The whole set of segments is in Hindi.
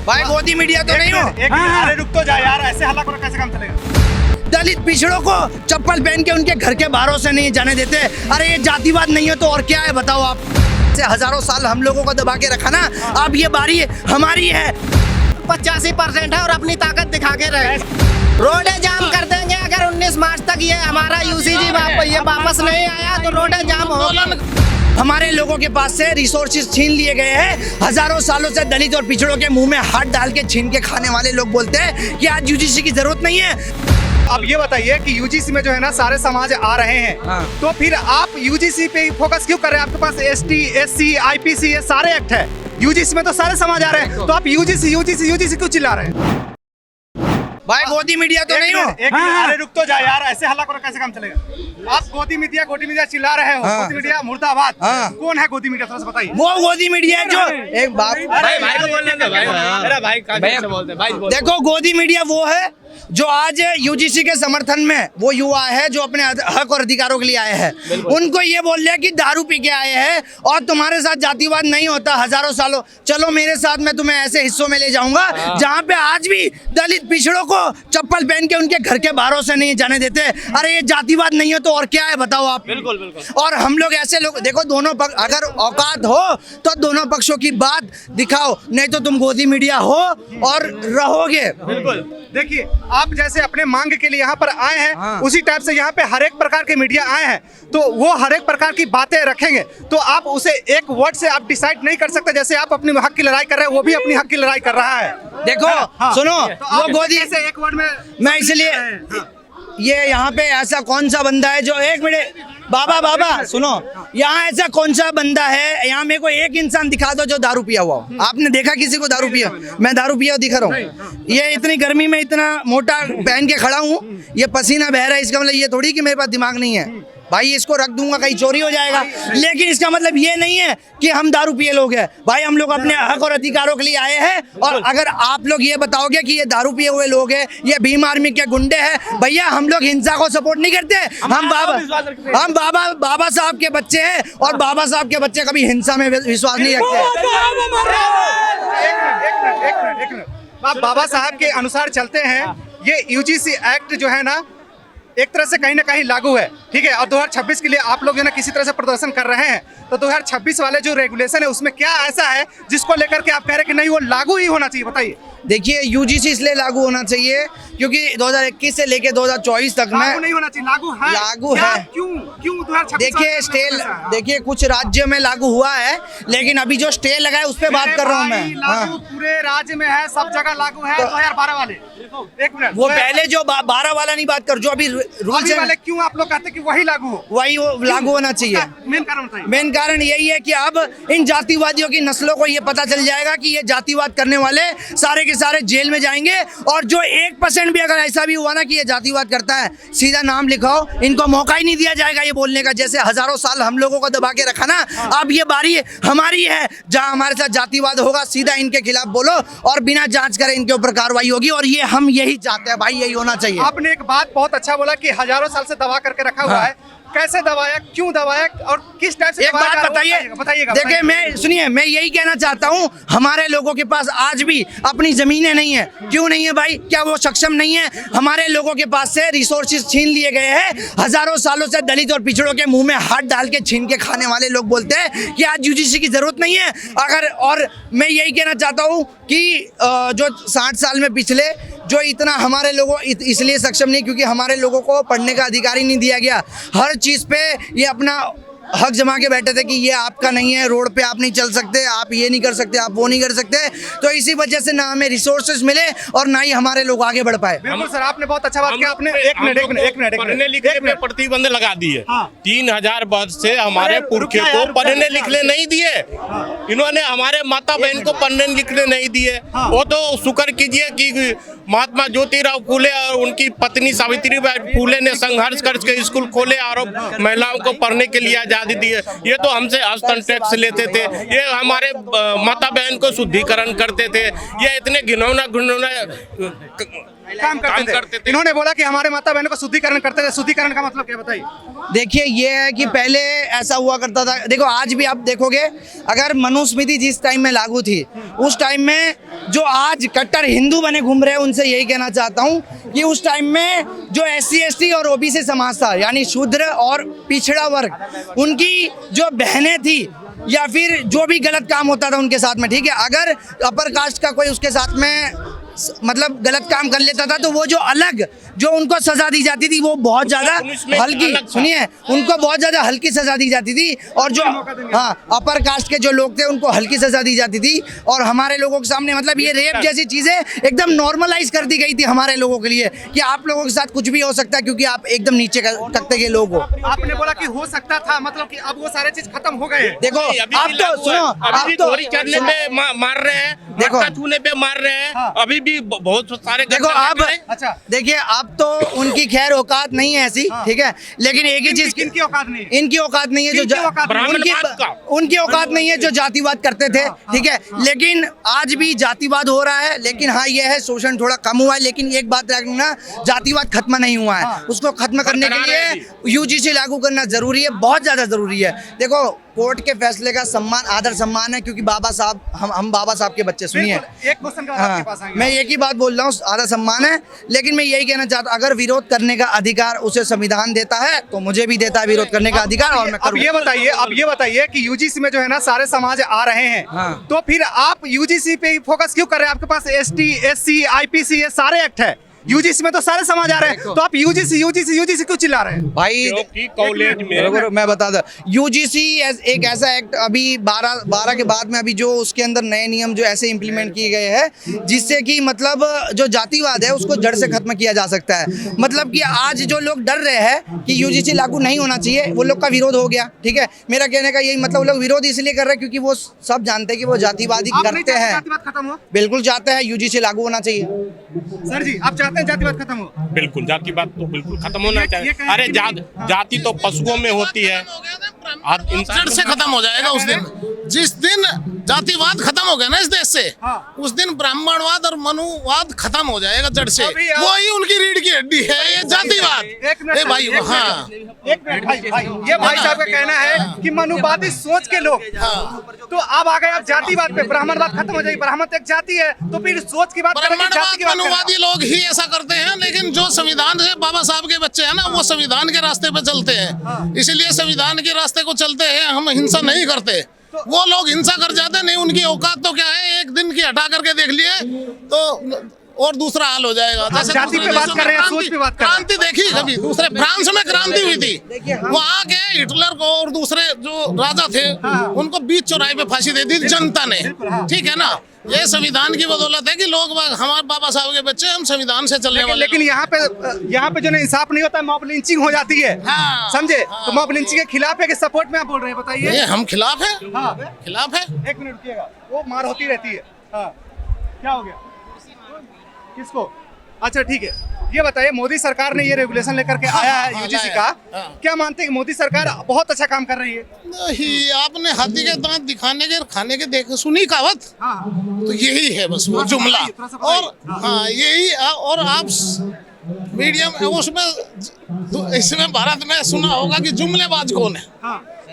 भाई गोदी मीडिया तो नहीं हो। अरे रुक तो जा यार, ऐसे हल्ला करो कैसे काम चलेगा। दलित पिछड़ों को चप्पल पहन के उनके घर के बाहरों से नहीं जाने देते। अरे ये जातिवाद नहीं है तो और क्या है बताओ आप। हजारों साल हम लोगों को दबा के रखा ना, अब ये बारी हमारी है। 85% है और अपनी ताकत दिखा के रहे। रोडें जाम कर देंगे अगर 19 मार्च तक ये हमारा यूसीजी वापस नहीं आया तो रोडें जाम होगी। हमारे लोगों के पास से रिसोर्सेज छीन लिए गए हैं। हजारों सालों से दलित और पिछड़ों के मुंह में हाथ डाल के छीन के खाने वाले लोग बोलते हैं कि आज यूजीसी की जरूरत नहीं है। अब ये बताइए कि यूजीसी में जो है ना सारे समाज आ रहे हैं, तो फिर आप यूजीसी पे फोकस क्यों कर रहे हैं? आपके पास एसटी, एससी, आईपीसी ये सारे एक्ट है। यूजीसी में तो सारे समाज आ रहे हैं, तो आप यूजीसी क्यों चिल्ला रहे हैं? भाई गोदी मीडिया तो नहीं हो। अरे रुक तो जा यार, ऐसे हल्ला करो कैसे काम चलेगा। आप गोदी मीडिया चिल्ला रहे हो। गोदी मीडिया मुर्दाबाद। कौन है गोदी मीडिया, थोड़ा सा बताइए। वो गोदी मीडिया है जो एक बात भाई को बोलने दो भाई। मेरा भाई का बोलते हैं भाई। देखो गोदी मीडिया वो है जो आज यूजीसी के समर्थन में वो युवा है जो अपने हक और अधिकारों के लिए आए हैं। उनको ये बोल रहे हैं कि दारू पी के आए हैं और तुम्हारे साथ जातिवाद नहीं होता हजारों सालों। चलो मेरे साथ मैं तुम्हें ऐसे हिस्सों में ले जाऊंगा जहाँ पे आज भी दलित पिछड़ों को चप्पल पहन के उनके घर के बाहरों से नहीं जाने देते। अरे ये जातिवाद नहीं है तो और क्या है बताओ आप। बिल्कुल बिल्कुल। और हम लोग ऐसे लोग देखो, दोनों पक्ष अगर औकात हो तो दोनों पक्षों की बात दिखाओ, नहीं तो तुम गोदी मीडिया हो और रहोगे। बिल्कुल। देखिए, आप जैसे अपने मांग के लिए यहाँ पर आए हैं, उसी टाइप से यहाँ पे हर एक प्रकार के मीडिया आए हैं, तो वो हर एक प्रकार की बातें रखेंगे, तो आप उसे एक वर्ड से आप डिसाइड नहीं कर सकते। जैसे आप अपने हक की लड़ाई कर रहे हैं, वो भी अपनी हक की लड़ाई कर रहा है। देखो सुनो, तो वो गोदी से एक वर्ड में मैं इसलिए ये यहाँ पे ऐसा कौन सा बंदा है जो एक मिनट बाबा सुनो, यहाँ ऐसा कौन सा बंदा है, यहाँ मेरे को एक इंसान दिखा दो जो दारू पिया हुआ हो। आपने देखा किसी को दारू पिया? मैं दारू पिया दिखा रहा हूँ? ये इतनी गर्मी में इतना मोटा पहन के खड़ा हूँ, ये पसीना बह रहा है, इसका मतलब ये थोड़ी कि मेरे पास दिमाग नहीं है। भाई इसको रख दूंगा कहीं चोरी हो जाएगा, लेकिन इसका मतलब ये नहीं है कि हम दारू पिए लोग हैं। भाई हम लोग अपने हक और अधिकारों के लिए आए हैं, और अगर आप लोग ये बताओगे कि ये दारू पिए हुए लोग हैं, ये भीम आर्मी के गुंडे हैं, भैया हम लोग हिंसा को सपोर्ट नहीं करते। हम बाबा साहब के बच्चे हैं और बाबा साहब के बच्चे कभी हिंसा में विश्वास नहीं रखते। एक मिनट, आप बाबा साहब के अनुसार चलते हैं। ये यूजीसी एक्ट जो है ना एक तरह से कहीं ना कहीं लागू है, ठीक है, और 2026 के लिए आप लोग जो ना किसी तरह से प्रदर्शन कर रहे हैं, तो 2026 वाले जो रेगुलेशन है उसमें क्या ऐसा है जिसको लेकर के आप कह रहे हैं कि नहीं वो लागू ही होना चाहिए? बताइए। देखिए यूजीसी इसलिए लागू होना चाहिए क्योंकि 2021 से लेके 2024 तक में लागू नहीं होना चाहिए। लागू है। क्यों 2026? देखिए कुछ राज्यों में लागू हुआ है, लेकिन अभी जो स्टे लगा है उस पे बात कर रहा हूँ मैं। लागू पूरे राज्य में है, सब जगह लागू है। 2012 वाले, एक मिनट, वो पहले जो 12 वाला नहीं बात कर, जो अभी रूल्स वाले क्यों आप लोग कहते हैं कि वही लागू हो? वही लागू होना चाहिए। मेन कारण यही है कि अब इन जातिवादियों की नस्लों को ये पता चल जाएगा कि ये जातिवाद करने वाले सारे के सारे जेल में जाएंगे, और जो 1% भी अगर ऐसा भी हुआ ना कि ये जातिवाद करता है, सीधा नाम लिखाओ, इनको मौका ही नहीं दिया जाएगा ये बोलने का। जैसे हजारों साल हम लोगों को दबा के रखा ना, अब ये बारी हमारी है जहां हमारे साथ जातिवाद होगा, सीधा इनके खिलाफ बोलो और बिना जांच करे इनके ऊपर कार्रवाई होगी, और ये हम यही चाहते हैं भाई, यही होना चाहिए। आपने एक बात बहुत अच्छा बोला कि हजारों साल से दबा करके रखा हुआ है। कैसे दबाया, क्यों दबाया और किस टाइप से? एक बात बताइए। देखिए मैं सुनिए, मैं यही कहना चाहता हूँ, हमारे लोगों के पास आज भी अपनी जमीनें नहीं है। क्यों नहीं है भाई? क्या वो सक्षम नहीं है? हमारे लोगों के पास से रिसोर्सेज छीन लिए गए हैं। हजारों सालों से दलित और पिछड़ों के मुंह में हाथ डाल के छीन के खाने वाले लोग बोलते हैं कि आज यूजीसी की जरूरत नहीं है। और मैं यही कहना चाहता हूँ कि जो 60 साल में पिछले जो इतना हमारे लोगों इसलिए सक्षम नहीं क्योंकि हमारे लोगों को पढ़ने का अधिकार ही नहीं दिया गया। हर चीज़ पे ये अपना हक जमा के बैठे थे कि ये आपका नहीं है, रोड पे आप नहीं चल सकते, आप ये नहीं कर सकते, आप वो नहीं कर सकते। तो इसी वजह से ना हमें रिसोर्सेज मिले और ना ही हमारे लोग आगे बढ़ पाए। बिल्कुल सर, आपने बहुत अच्छा बात किया। आपने एक मिनट पढ़ने लिखने में प्रतिबंध लगा दिए। 3000 वर्ष से हमारे पुरखे को पढ़ने लिखने नहीं दिए। इन्होंने हमारे माता बहन को पढ़ने लिखने नहीं दिए। वो तो शुक्र कीजिए कि महात्मा ज्योतिराव फूले और उनकी पत्नी सावित्रीबाई फूले ने संघर्ष करके स्कूल खोले और महिलाओं को पढ़ने के लिए आजादी दी है। ये तो हमसे औसतन टैक्स लेते थे, ये हमारे माता बहन को शुद्धिकरण करते थे, ये इतने घिनौना काम करते थे। इन्होंने बोला कि हमारे माता बहनों का शुद्धिकरण करते थे। शुद्धिकरण का मतलब क्या बताइए? देखिए ये है कि पहले ऐसा हुआ करता था, देखो आज भी आप देखोगे, अगर मनुस्मृति जिस टाइम में लागू थी उस टाइम में जो आज कट्टर हिंदू बने घूम रहे हैं उनसे यही कहना चाहता हूँ कि उस टाइम में जो SC ST और OBC समाज था यानी शूद्र और पिछड़ा वर्ग, उनकी जो बहनें थी या फिर जो भी गलत काम होता था उनके साथ में, ठीक है, अगर अपर कास्ट का कोई उसके साथ में मतलब गलत काम कर लेता था तो वो जो अलग जो उनको सजा दी जाती थी वो बहुत ज्यादा हल्की, सुनिए, उनको बहुत ज्यादा हल्की सजा दी जाती थी, और जो अपर कास्ट के जो लोग थे उनको हल्की सजा दी जाती थी, और हमारे लोगों के सामने मतलब ये रेप जैसी चीजें एकदम नॉर्मलाइज कर दी गई थी हमारे लोगों के लिए कि आप लोगों के साथ कुछ भी हो सकता है क्योंकि आप एकदम नीचे तख्ते के लोग हो। आपने बोला कि हो सकता था, मतलब कि अब वो सारे चीज खत्म हो गए। देखो आप तो सुनो, आप तो चढ़ने पे मार रहे हैं, देखो छूने पे मार रहे हैं, अभी भी बहुत सारे देखो आप, अच्छा देखिए आप तो उनकी खैर औकात नहीं है ऐसी, ठीक है, लेकिन एक ही चीज इनकी औकात नहीं, इनकी औकात नहीं है जो उनकी औकात नहीं है जो जातिवाद करते थे, ठीक है, लेकिन आज भी जातिवाद हो रहा है, लेकिन हाँ ये है शोषण थोड़ा कम हुआ है, लेकिन एक बात रखना, जातिवाद खत्म नहीं हुआ है, उसको खत्म करने के लिए UGC लागू करना जरूरी है, बहुत ज्यादा जरूरी है। देखो कोर्ट के फैसले का सम्मान, आदर सम्मान है क्योंकि बाबा साहब, हम बाबा साहब के बच्चे, सुनिए, एक क्वेश्चन का आपके पास आएंगे। मैं एक ही बात बोल रहा हूँ, आदर सम्मान है, लेकिन मैं यही कहना चाहता हूँ अगर विरोध करने का अधिकार उसे संविधान देता है तो मुझे भी देता है विरोध करने का अधिकार, और मैं अब ये बताइए कि UGC में जो है ना सारे समाज आ रहे हैं, तो फिर आप UGC पे फोकस क्यों कर रहे हैं? आपके पास ST SC IPC ये सारे एक्ट है, UGC में तो सारे समाज आ रहे हैं, तो आप UGC क्यों चिल्ला रहे हैं? भाई कॉलेज में मैं बता दूं, UGC एक ऐसा एक्ट अभी 12 के बाद में अभी जो उसके अंदर नए नियम जो ऐसे इम्प्लीमेंट किए गए हैं जिससे कि मतलब जो जातिवाद है उसको जड़ से खत्म किया जा सकता है। मतलब कि आज जो लोग डर रहे हैं कि UGC लागू नहीं होना चाहिए, वो लोग का विरोध हो गया, ठीक है, मेरा कहने का यही मतलब, वो लोग विरोध इसलिए कर रहे हैं क्योंकि वो सब जानते हैं कि वो जातिवादी करते हैं। जातिवाद खत्म हो? बिल्कुल चाहते हैं, UGC लागू होना चाहिए। सर जी आप चाहते हैं जातिवाद खत्म हो? बिल्कुल, जातिवाद तो बिल्कुल खत्म होना चाहिए। अरे जाति तो पशुओं में होती है, जड़ से खत्म हो जाएगा उस दिन। जिस दिन जातिवाद खत्म हो गया ना इस देश से, उस दिन ब्राह्मणवाद और मनुवाद खत्म हो जाएगा जड़ से। वही उनकी रीढ़ की हड्डी है ये जातिवाद। भाई हाँ, एक मिनट भाई, ये भाई साहब का कहना है कि मनुवादी सोच के लोग, तो अब आ गए आप जातिवाद पे, ब्राह्मणवाद खत्म हो जाएगी, ब्राह्मण एक जाति है, तो फिर सोच की बात करेंगे, जाति की बात करेंगे। मनुवादी लोग ही ऐसा करते हैं, लेकिन जो संविधान से बाबा साहब के बच्चे हैं ना, वो संविधान के रास्ते पे चलते हैं, इसलिए संविधान के रास्ते को चलते हैं, हम हिंसा नहीं करते। वो लोग हिंसा कर जाते नहीं, उनकी औकात तो क्या है, एक दिन की हटा करके देख लिए तो और दूसरा हाल हो जाएगा। जैसे जाति पे बात कर रहे हैं, सोच पे बात कर रहे हैं। क्रांति देखी कभी दूसरे फ्रांस में क्रांति हुई थी, वहाँ के हिटलर को और दूसरे जो राजा थे उनको बीच चौराहे पे फांसी दे दी जनता ने, ठीक है ना। ये संविधान की बदौलत है कि लोग हमारे बाबा साहब के बच्चे, हम संविधान से चलने वाले। लेकिन यहाँ पे जो ना इंसाफ नहीं होता, मॉब लिंचिंग हो जाती है, समझे? तो मॉब लिंचिंग के खिलाफ है कि सपोर्ट में आप बोल रहे हैं, बताइए। हम खिलाफ है, खिलाफ है। एक मिनट रुकिएगा, वो मार होती रहती है। क्या हो गया किसको? अच्छा ठीक है, ये बताइए, मोदी सरकार ने ये रेगुलेशन लेकर के आया है UGC का, क्या मानते हैं कि मोदी सरकार बहुत अच्छा काम कर रही है? नहीं, आपने हाथी के दांत दिखाने के खाने के देख सुनी कहावत, तो यही है बस वो जुमला। और हाँ यही, और आप मीडियम उसमें इसमें भारत में सुना होगा कि जुमलेबाज कौन है,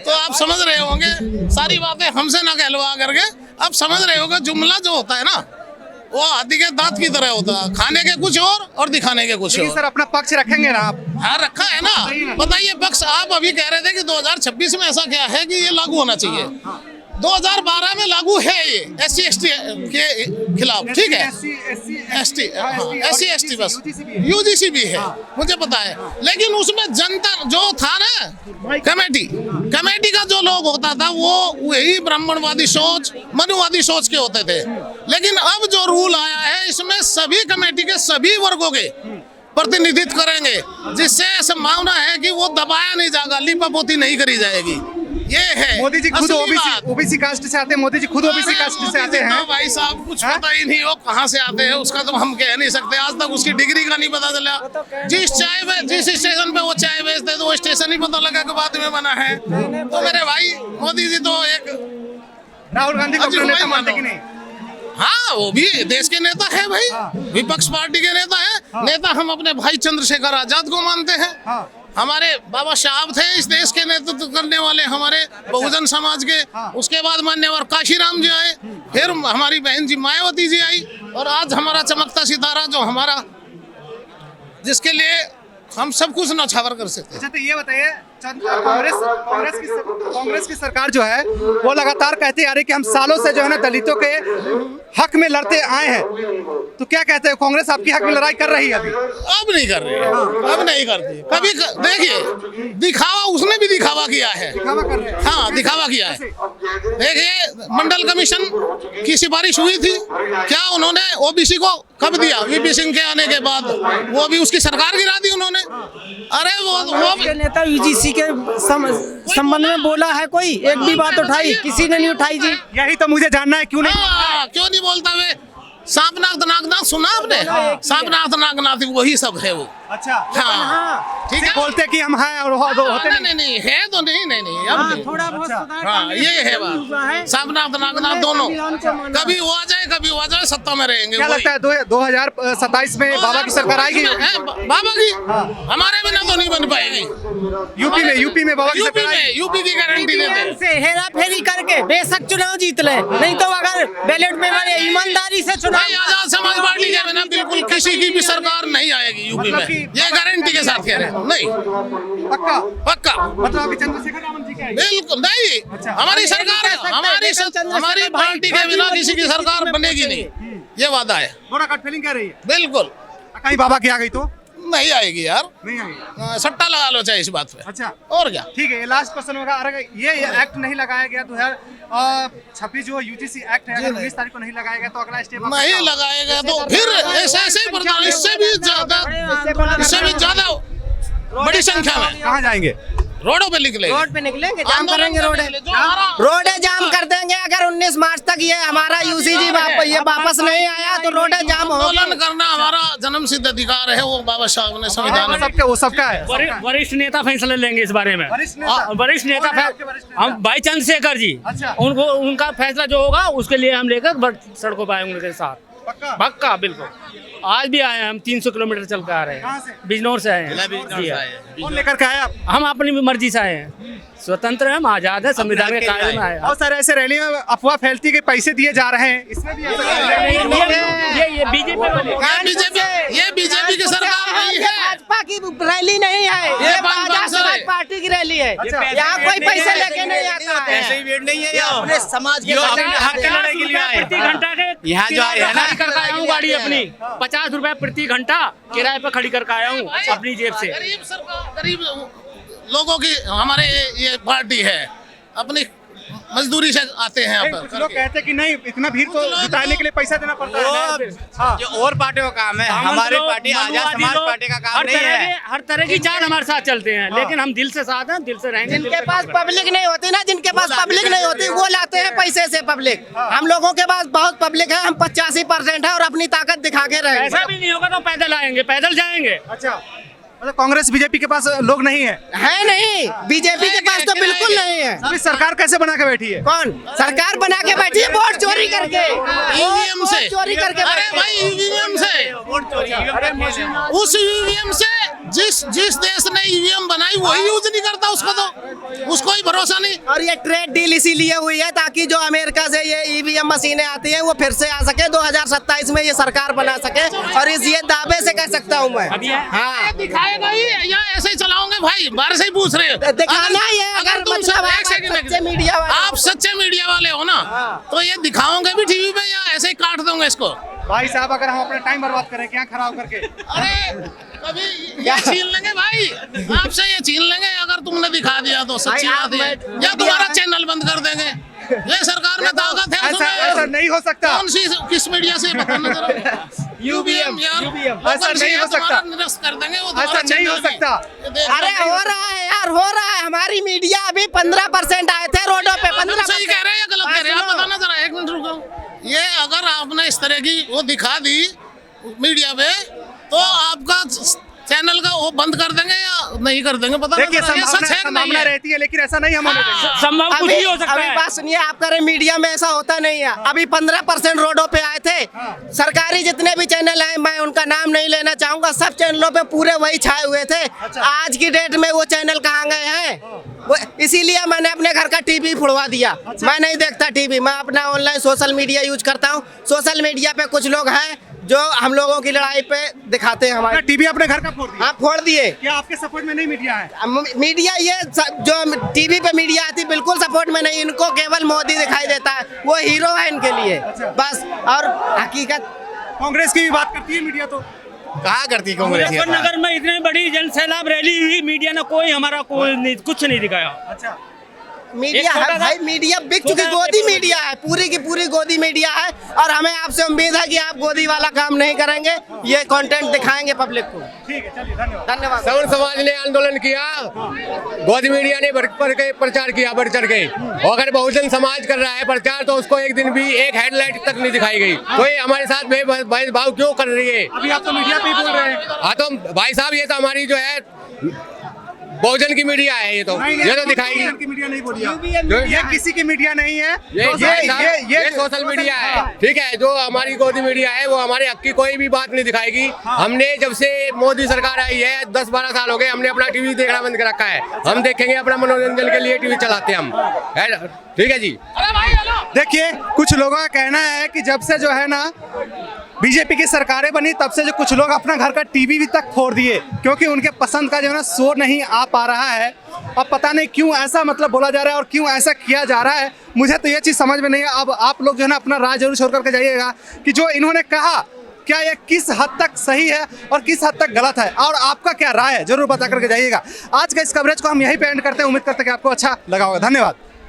तो आप समझ रहे होंगे, सारी बातें हमसे ना कहलवा करके आप समझ रहे होंगे, जुमला जो होता है ना वो हाथी के दांत की तरह होता है, खाने के कुछ और दिखाने के कुछ और। सर अपना पक्ष रखेंगे ना आप? हाँ रखा है ना, बताइए पक्ष। आप अभी कह रहे थे कि 2026 में ऐसा क्या है कि ये लागू होना चाहिए, 2012 में लागू है ये SC ST के खिलाफ, ठीक है, SC ST बस, UGC भी है, मुझे पता है, लेकिन उसमें जनता जो था ना, कमेटी का जो लोग होता था वो वही ब्राह्मणवादी सोच, मनुवादी सोच के होते थे। लेकिन अब जो रूल आया है इसमें सभी कमेटी के सभी वर्गों के प्रतिनिधित्व करेंगे, जिससे संभावना है कि वो दबाया नहीं जाएगा, लिपापोती नहीं करी जाएगी। ये है मोदी जी खुद असली बात। ओबीसी कास्ट से आते हैं, मोदी जी खुद ओबीसी कास्ट से आते हैं। तो भाई साहब कुछ हाँ? पता ही नहीं वो कहाँ से आते हैं, उसका तो हम कह नहीं सकते। आज तक उसकी डिग्री का नहीं पता चला। जिस स्टेशन पे वो चाय बेचते हैं तो वो स्टेशन ही पता लगा कि बाद में बना है। तो मेरे भाई मोदी जी तो एक राहुल गांधी को अजी अपना नेता भाई मानते मानो। कि नहीं? हाँ वो भी देश के नेता है भाई, विपक्ष पार्टी के नेता है। नेता हम अपने भाई चंद्रशेखर आजाद को मानते हैं। हमारे बाबा साहब थे इस देश के नेतृत्व करने वाले, हमारे बहुजन समाज के। उसके बाद मान्यवर काशीराम जी आए, फिर हमारी बहन जी मायावती जी आई, और आज हमारा चमकता सितारा जो हमारा, जिसके लिए हम सब कुछ नौछावर कर सकते हैं। अच्छा, तो ये बताइए, कांग्रेस की सरकार जो है वो लगातार कहती आ रही कि हम सालों से जो है ना दलितों के हक में लड़ते आए हैं, तो क्या कहते हैं, कांग्रेस आपकी हक में लड़ाई कर रही है अभी? अब नहीं कर रही है, अब नहीं करती। कभी देखिए दिखावा, उसने भी दिखावा किया है। दिखावा कर रहे हैं। हाँ दिखावा किया है। देखिए मंडल कमीशन की सिफारिश हुई थी, क्या उन्होंने ओबीसी को कब दिया? वीपी सिंह के आने के बाद वो भी उसकी सरकार गिरा दी उन्होंने। अरे वो के नेता यूजीसी के संबंध में बोला है कोई? एक भी बात उठाई? किसी ने नहीं उठाई जी। यही तो मुझे जानना है, क्यों नहीं? क्यों नहीं बोलता वे? सांपनाथ नागनाथ सुना आपने? सांपनाथ नागनाथ वही सब है वो। अच्छा, हाँ ठीक है। बोलते कि हम हैं और होते नहीं नहीं है तो नहीं अब नहीं। थोड़ा बहुत सुधार हाँ करने ये की है जरूरत हुआ है। बात। सांपनाथ नागनाथ दोनों संविधान को माना। कभी वो आ जाए कभी वो आ जाए, सत्ता में रहेंगे। क्या लगता है 2027 में बाबा की सरकार आएगी? बाबा की हमारे बिना तो नहीं बन पाएगी। यूपी में बाबा की सरकार आएगी? यूपी की गारंटी देते हैं। से हेरा फेरी करके बेशक चुनाव जीत ले, नहीं तो अगर बैलेट में बने ईमानदारी से चुनाव। भाई आजाद समाज पार्टी के बिना बिल्कुल किसी की भी सरकार नहीं आएगी यूपी में, ये गारंटी के साथ कह रहे हैं। नहीं पक्का? पक्का मतलब अभी चंद्रशेखर रावण जी का है? बिल्कुल नहीं। हमारी सरकार हमारी पार्टी के बिना किसी की सरकार बनेगी नहीं, ये वादा है। बोरा काट फीलिंग कह रही है? बिल्कुल कहीं बाबा की आ गई तो नहीं आएगी यार, नहीं आएगी। सट्टा लगा लो चाहे इस बात पे। अच्छा, और क्या। ठीक है, ये लास्ट क्वेश्चन होगा। अगर ये एक्ट नहीं लगाया गया 2026 जो यूजीसी एक्ट है, अगर 19 तारीख को नहीं लगाया गया तो अगला स्टेप नहीं लगाएगा तो फिर ऐसे ही बर्दाश्त, इससे भी ज्यादा बड़ी संख्या में कहाँ जाएंगे? रोडों पे निकले, रोड पे निकलेंगे, जाम करेंगे रोडे। रोडे जाम कर देंगे अगर 19 मार्च तक ये हमारा यूसीजी ये वापस नहीं आया तो रोडे जाम हो। आंदोलन करना हमारा जन्म सिद्ध अधिकार है, वो बाबा साहब ने संविधान में। वो सबका है। वरिष्ठ नेता फैसला लेंगे इस बारे में। वरिष्ठ नेता? वरिष्ठ नेता कौन है आपके वरिष्ठ नेता? हम भाई चंद्रशेखर जी। अच्छा। उनको उनका फैसला जो होगा उसके लिए हम लेकर सड़कों पर आएंगे उनके साथ। पक्का? पक्का बिल्कुल। आज भी आए हैं हम, 300 किलोमीटर चल कर आ रहे कहाँ हैं। से? बिजनौर से आए हैं। जी हाँ। कौन लेकर के आए आप? हम अपनी मर्जी से आए हैं, स्वतंत्र हैं, हम आजाद है, संविधान के कायदे में आए हैं। बहुत सारे ऐसे रैली में अफवाह फैलती है कि पैसे दिए जा रहे हैं, इसमें भी ऐसा ये बीजेपी वाले ये बीजेपी की सरकार नहीं है, भाजपा की रैली नहीं है, ये आजाद समाज पार्टी की रैली है। यहाँ कोई पैसे लेके नहीं आता है। अपने समाज के हक के लड़ाई के लिए आए। प्रति घंटा के यहाँ जो है ना करके आया हूँ गाड़ी अपनी, 50 रुपए प्रति घंटा किराए पे खड़ी करके आया हूँ अपनी जेब से। गरीब सरकार, गरीब लोगों की हमारे ये पार्टी है, अपनी मजदूरी से आते हैं यहाँ कुछ पर। लोग कहते हैं कि नहीं, इतना भीड़ तो जुटाने के लिए पैसा देना पड़ता है। हाँ। जो और पार्टियों का काम है, हमारी पार्टी आजाद समाज पार्टी का काम नहीं है। हर तरह की जान हमारे साथ चलते हैं, लेकिन हम दिल से साथ हैं, दिल से रहेंगे। जिनके पास पब्लिक नहीं होती ना, जिनके पास पब्लिक नहीं होती वो लाते हैं पैसे से पब्लिक। हम लोगों के पास बहुत पब्लिक है, हम 85% है और अपनी ताकत दिखा के रहे। ऐसा भी नहीं होगा तो पैदल आएंगे, पैदल जाएंगे। अच्छा, मतलब कांग्रेस बीजेपी के पास लोग नहीं है? है नहीं, बीजेपी के पास तो बिल्कुल नहीं है। अभी सरकार कैसे बना के बैठी है? कौन सरकार बना के बैठी है? वोट चोरी करके, ईवीएम से चोरी करके। अरे भाई ईवीएम से, उस ईवीएम से जिस देश ने ईवीएम बनाई वही यूज नहीं करता, उसको ही भरोसा नहीं। और ये ट्रेड डील इसीलिए हुई है ताकि जो अमेरिका से ये ईवीएम मशीनें आती हैं वो फिर से आ सके, 2027 में ये सरकार बना सके। और ये दावे से कह सकता हूँ मैं। हाँ, दिखाएगा ही या ऐसे ही चलाओगे भाई? बाहर से ही पूछ रहे हो। दिखाना ही है। अगर तुम मतलब एक सेकंड, सच्चे मीडिया वाले, आप सच्चे मीडिया वाले हो ना, तो ये दिखाओगे भी टीवी पे या ऐसे ही काट दोगे इसको? भाई साहब, अगर हम अपना टाइम बर्बाद करें क्या खड़ा होकर के? अरे कभी ये छीन लेंगे भाई, आपसे ये छीन लेंगे अगर तुमने दिखा दिया तो। सच्ची बात है, या तुम्हारा चैनल बंद कर देंगे। ये सरकार में ताकत है ऐसा उसमें। ऐसा नहीं हो सकता। कौन सी किस मीडिया से बताना जरा। यूबीएम यार, ऐसा नहीं हो सकता। निरस्त कर देंगे वो, ऐसा नहीं हो सकता। अरे हो रहा है यार, हो रहा है। हमारी मीडिया अभी 15% आए थे रोडों पे, 15%। सही कह रहे हैं या गलत कह रहे हैं, आप बताना जरा, 1 मिनट रुको। ये अगर आपने इस तरह की वो दिखा दी मीडिया पे, तो आपका चैनल का वो बंद कर देंगे या नहीं कर देंगे, पता देखिए नहीं। ये सच है कि नहीं संभावना है? रहती है, लेकिन ऐसा नहीं हम होने देंगे। संभव कुछ अभी भी हो सकता अभी है। बात सुनिए, आप कह रहे हैं मीडिया में ऐसा होता नहीं है। अभी 15% रोडों पे आए थे। सरकारी जितने भी चैनल हैं, मैं उनका नाम नहीं लेना चाहूंगा, सब चैनलों पे पूरे वही छाए हुए थे। आज की डेट में वो चैनल कहाँ गए हैं? वो इसीलिए मैंने अपने घर का टीवी फुड़वा दिया। मैं नहीं देखता टीवी, मैं अपना ऑनलाइन सोशल मीडिया यूज करता हूँ। सोशल मीडिया पे कुछ लोग हैं जो हम लोगों की लड़ाई पे दिखाते हैं हमारे। टीवी अपने घर का फोड़ दिया। हाँ, फोड़ दिए। क्या आपके सपोर्ट में नहीं मीडिया है? मीडिया ये जो टीवी पे मीडिया आती बिल्कुल सपोर्ट में नहीं, इनको केवल मोदी दिखाई देता है, वो हीरो है इनके लिए बस। और हकीकत कांग्रेस की भी बात करती है मीडिया, तो कहाँ करती कांग्रेस ये बात? मुजफ्फरनगर में इतनी बड़ी जन सैलाब रैली हुई, मीडिया ने कोई हमारा कोई नहीं, कुछ नहीं दिखाया। अच्छा, मीडिया एक छोटा है सा- भाई, मीडिया बिक चुकी, गोदी मीडिया है, पूरी की पूरी गोदी मीडिया है। और हमें आपसे उम्मीद है कि आप गोदी वाला काम नहीं करेंगे, ये कंटेंट दिखाएंगे पब्लिक को। ठीक है, चलिए, धन्यवाद। धन्यवाद। सवर्ण समाज ने आंदोलन किया, गोदी मीडिया ने बढ़ के प्रचार किया, बढ़ चढ़ के। और अगर बहुजन समाज कर रहा है प्रचार, तो उसको एक दिन भी एक हेडलाइट तक नहीं दिखाई गई। कोई हमारे साथ भेदभाव क्यों कर रही है? अभी आप तो मीडिया पे ही बोल रहे हैं। हाँ तो भाई साहब, ये तो हमारी जो है बहुजन की मीडिया है, ये तो दिखाएगी। की मीडिया नहीं बोली आप। जो ये किसी की मीडिया नहीं है, ये सोशल मीडिया है, ठीक है। जो हमारी गोदी मीडिया है वो हमारे हक की कोई भी बात नहीं दिखाएगी। हमने जब से मोदी सरकार आई है 10-12 साल हो गए, हमने अपना टीवी देखना बंद कर रखा है। हम देखेंगे अपना मनोरंजन के लिए टीवी चलाते हैं हम, ठीक है जी। देखिए, कुछ लोगों का कहना है कि जब से जो है ना बीजेपी की सरकारें बनी, तब से जो कुछ लोग अपना घर का टीवी भी तक फोड़ दिए, क्योंकि उनके पसंद का जो है ना शो नहीं आ पा रहा है। अब पता नहीं क्यों ऐसा मतलब बोला जा रहा है और क्यों ऐसा किया जा रहा है, मुझे तो ये चीज़ समझ में नहीं है। अब आप लोग जो है ना अपना राय जरूर छोड़ करके जाइएगा कि जो इन्होंने कहा, क्या ये किस हद तक सही है और किस हद तक गलत है, और आपका क्या राय है जरूर बता करके जाइएगा। आज का इस कवरेज को हम यहीं पे एंड करते हैं। उम्मीद करते हैं कि आपको अच्छा लगा होगा। धन्यवाद।